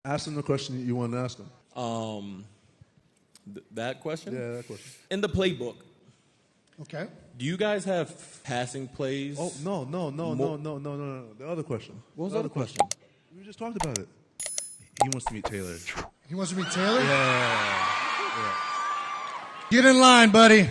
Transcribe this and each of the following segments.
Ask him the question you want to ask him. That question? Yeah, that question. In the playbook, Okay. do you guys have passing plays? Oh, no. The other question. What was the the other question? We just talked about it. He wants to meet Taylor. He wants to meet Taylor? Yeah. Get in line, buddy.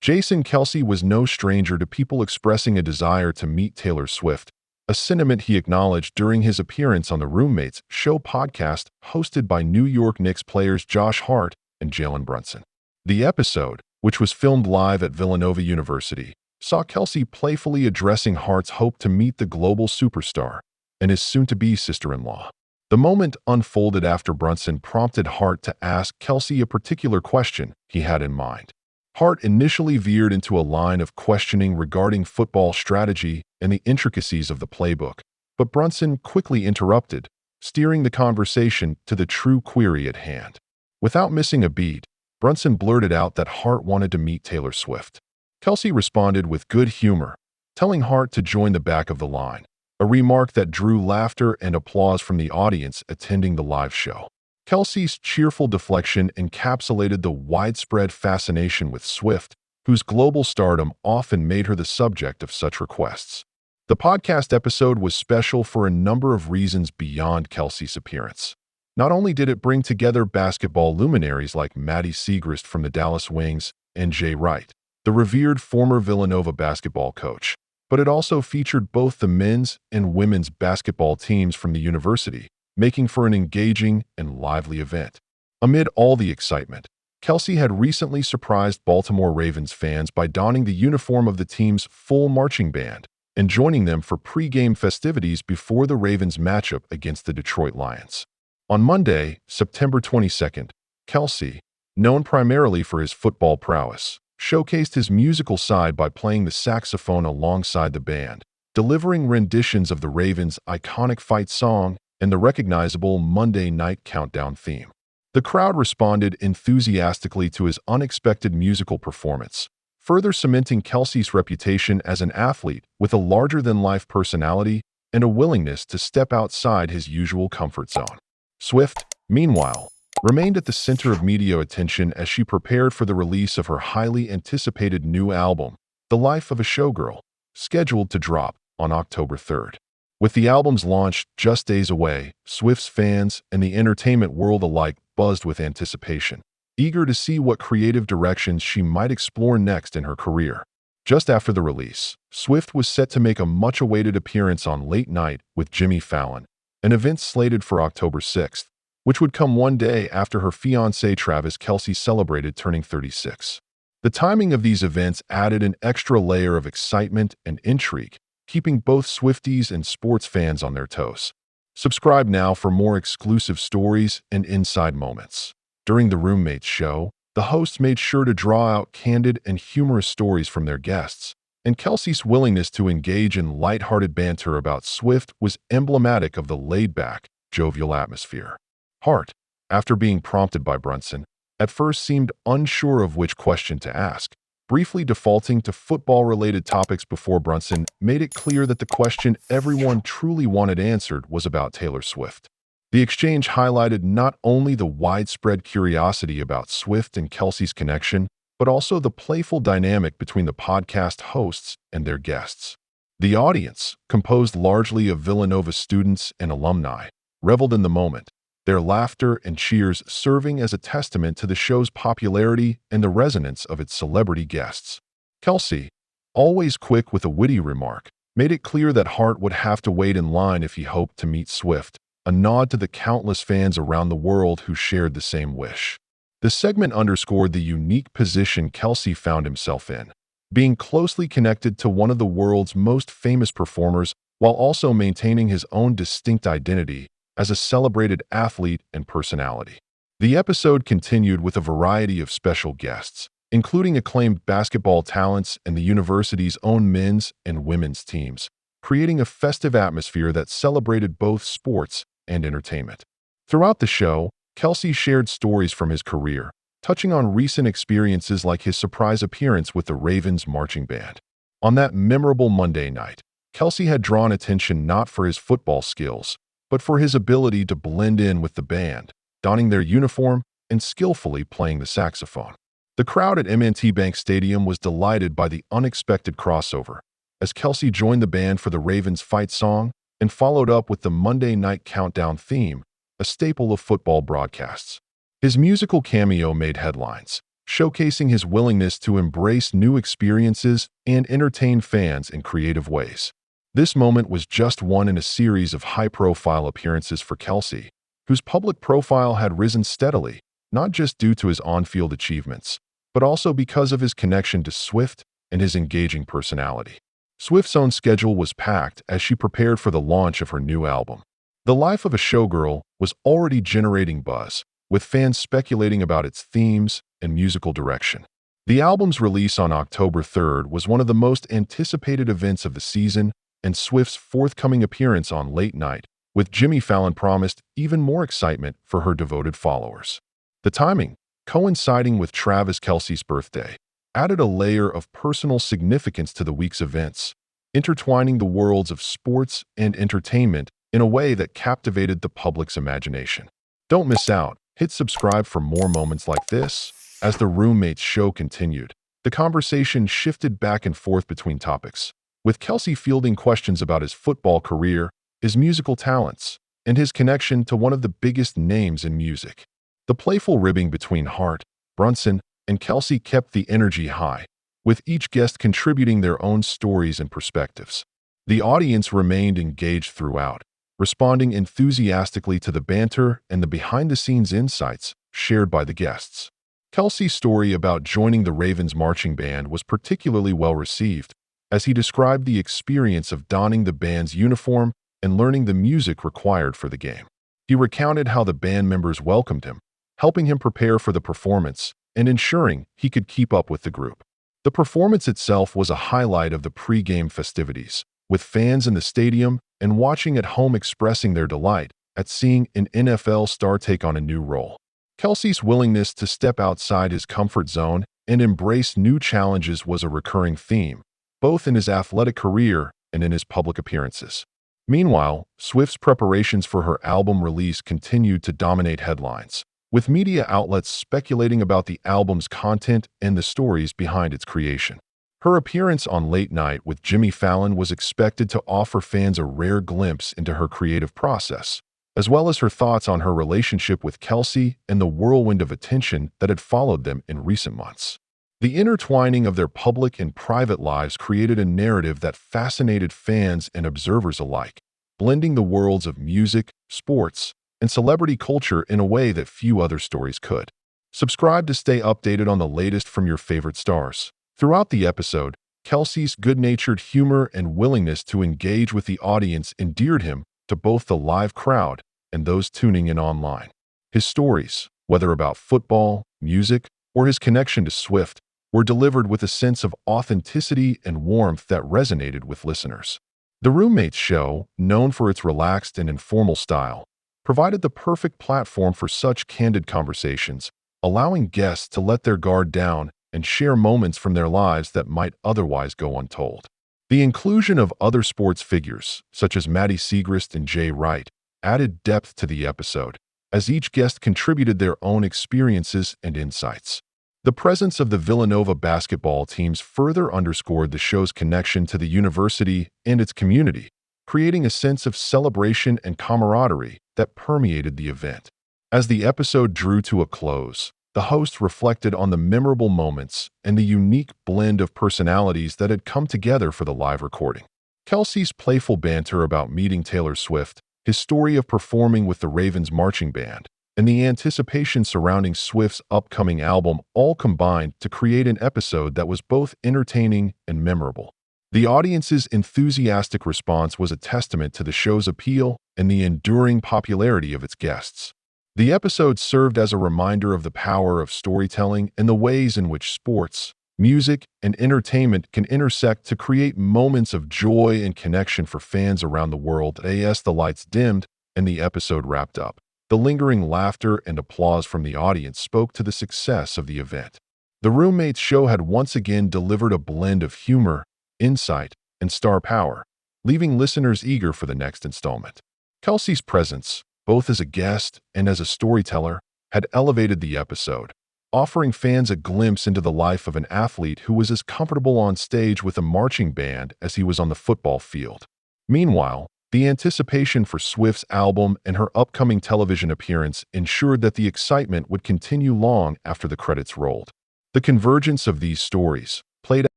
Jason Kelce was no stranger to people expressing a desire to meet Taylor Swift, a sentiment he acknowledged during his appearance on the Roommates show podcast hosted by New York Knicks players Josh Hart and Jalen Brunson. The episode, which was filmed live at Villanova University, saw Kelce playfully addressing Hart's hope to meet the global superstar and his soon-to-be sister-in-law. The moment unfolded after Brunson prompted Hart to ask Kelce a particular question he had in mind. Hart initially veered into a line of questioning regarding football strategy and the intricacies of the playbook, but Brunson quickly interrupted, steering the conversation to the true query at hand. Without missing a beat, Brunson blurted out that Hart wanted to meet Taylor Swift. Kelce responded with good humor, telling Hart to join the back of the line, a remark that drew laughter and applause from the audience attending the live show. Kelce's cheerful deflection encapsulated the widespread fascination with Swift, whose global stardom often made her the subject of such requests. The podcast episode was special for a number of reasons beyond Kelce's appearance. Not only did it bring together basketball luminaries like Maddie Siegrist from the Dallas Wings and Jay Wright, the revered former Villanova basketball coach, but it also featured both the men's and women's basketball teams from the university, making for an engaging and lively event. Amid all the excitement, Kelce had recently surprised Baltimore Ravens fans by donning the uniform of the team's full marching band and joining them for pre-game festivities before the Ravens matchup against the Detroit Lions. On Monday, September 22nd, Kelce, known primarily for his football prowess, showcased his musical side by playing the saxophone alongside the band, delivering renditions of the Ravens' iconic fight song and the recognizable Monday Night Countdown theme. The crowd responded enthusiastically to his unexpected musical performance, further cementing Kelce's reputation as an athlete with a larger-than-life personality and a willingness to step outside his usual comfort zone. Swift, meanwhile, remained at the center of media attention as she prepared for the release of her highly anticipated new album, The Life of a Showgirl, scheduled to drop on October 3rd. With the album's launch just days away, Swift's fans and the entertainment world alike buzzed with anticipation, eager to see what creative directions she might explore next in her career. Just after the release, Swift was set to make a much-awaited appearance on Late Night with Jimmy Fallon, an event slated for October 6th, which would come one day after her fiancé Travis Kelce celebrated turning 36. The timing of these events added an extra layer of excitement and intrigue, keeping both Swifties and sports fans on their toes. Subscribe now for more exclusive stories and inside moments. During the Roommates show, the hosts made sure to draw out candid and humorous stories from their guests, and Kelce's willingness to engage in lighthearted banter about Swift was emblematic of the laid-back, jovial atmosphere. Hart, after being prompted by Brunson, at first seemed unsure of which question to ask, briefly defaulting to football-related topics before Brunson made it clear that the question everyone truly wanted answered was about Taylor Swift. The exchange highlighted not only the widespread curiosity about Swift and Kelce's connection, but also the playful dynamic between the podcast hosts and their guests. The audience, composed largely of Villanova students and alumni, reveled in the moment, their laughter and cheers serving as a testament to the show's popularity and the resonance of its celebrity guests. Kelce, always quick with a witty remark, made it clear that Hart would have to wait in line if he hoped to meet Swift, a nod to the countless fans around the world who shared the same wish. The segment underscored the unique position Kelce found himself in, being closely connected to one of the world's most famous performers while also maintaining his own distinct identity as a celebrated athlete and personality. The episode continued with a variety of special guests, including acclaimed basketball talents and the university's own men's and women's teams, creating a festive atmosphere that celebrated both sports and entertainment. Throughout the show, Kelce shared stories from his career, touching on recent experiences like his surprise appearance with the Ravens marching band. On that memorable Monday night, Kelce had drawn attention not for his football skills, but for his ability to blend in with the band, donning their uniform and skillfully playing the saxophone. The crowd at M&T Bank Stadium was delighted by the unexpected crossover, as Kelce joined the band for the Ravens' fight song and followed up with the Monday Night Countdown theme, a staple of football broadcasts. His musical cameo made headlines, showcasing his willingness to embrace new experiences and entertain fans in creative ways. This moment was just one in a series of high-profile appearances for Kelce, whose public profile had risen steadily, not just due to his on-field achievements, but also because of his connection to Swift and his engaging personality. Swift's own schedule was packed as she prepared for the launch of her new album. The Life of a Showgirl was already generating buzz, with fans speculating about its themes and musical direction. The album's release on October 3rd was one of the most anticipated events of the season, and Swift's forthcoming appearance on Late Night with Jimmy Fallon promised even more excitement for her devoted followers. The timing, coinciding with Travis Kelce's birthday, added a layer of personal significance to the week's events, intertwining the worlds of sports and entertainment in a way that captivated the public's imagination. Don't miss out. Hit subscribe for more moments like this. As the Roommates show continued, the conversation shifted back and forth between topics, with Kelce fielding questions about his football career, his musical talents, and his connection to one of the biggest names in music. The playful ribbing between Hart, Brunson, and Kelce kept the energy high, with each guest contributing their own stories and perspectives. The audience remained engaged throughout, responding enthusiastically to the banter and the behind-the-scenes insights shared by the guests. Kelce's story about joining the Ravens marching band was particularly well received, as he described the experience of donning the band's uniform and learning the music required for the game. He recounted how the band members welcomed him, helping him prepare for the performance and ensuring he could keep up with the group. The performance itself was a highlight of the pre-game festivities, with fans in the stadium and watching at home expressing their delight at seeing an NFL star take on a new role. Kelce's willingness to step outside his comfort zone and embrace new challenges was a recurring theme, both in his athletic career and in his public appearances. Meanwhile, Swift's preparations for her album release continued to dominate headlines, with media outlets speculating about the album's content and the stories behind its creation. Her appearance on Late Night with Jimmy Fallon was expected to offer fans a rare glimpse into her creative process, as well as her thoughts on her relationship with Kelce and the whirlwind of attention that had followed them in recent months. The intertwining of their public and private lives created a narrative that fascinated fans and observers alike, blending the worlds of music, sports, and celebrity culture in a way that few other stories could. Subscribe to stay updated on the latest from your favorite stars. Throughout the episode, Kelce's good-natured humor and willingness to engage with the audience endeared him to both the live crowd and those tuning in online. His stories, whether about football, music, or his connection to Swift, were delivered with a sense of authenticity and warmth that resonated with listeners. The Roommates show, known for its relaxed and informal style, provided the perfect platform for such candid conversations, allowing guests to let their guard down and share moments from their lives that might otherwise go untold. The inclusion of other sports figures, such as Maddie Segrist and Jay Wright, added depth to the episode, as each guest contributed their own experiences and insights. The presence of the Villanova basketball teams further underscored the show's connection to the university and its community, creating a sense of celebration and camaraderie that permeated the event. As the episode drew to a close, the host reflected on the memorable moments and the unique blend of personalities that had come together for the live recording. Kelce's playful banter about meeting Taylor Swift, his story of performing with the Ravens marching band, and the anticipation surrounding Swift's upcoming album all combined to create an episode that was both entertaining and memorable. The audience's enthusiastic response was a testament to the show's appeal and the enduring popularity of its guests. The episode served as a reminder of the power of storytelling and the ways in which sports, music, and entertainment can intersect to create moments of joy and connection for fans around the world. As the lights dimmed and the episode wrapped up, the lingering laughter and applause from the audience spoke to the success of the event. The Roommates show had once again delivered a blend of humor, insight, and star power, leaving listeners eager for the next installment. Kelce's presence, both as a guest and as a storyteller, had elevated the episode, offering fans a glimpse into the life of an athlete who was as comfortable on stage with a marching band as he was on the football field. Meanwhile, the anticipation for Swift's album and her upcoming television appearance ensured that the excitement would continue long after the credits rolled. The convergence of these stories, played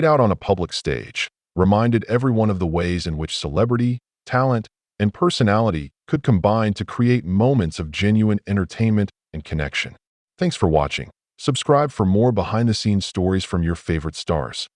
out on a public stage, reminded everyone of the ways in which celebrity, talent, and personality could combine to create moments of genuine entertainment and connection. Thanks for watching. Subscribe for more behind-the-scenes stories from your favorite stars.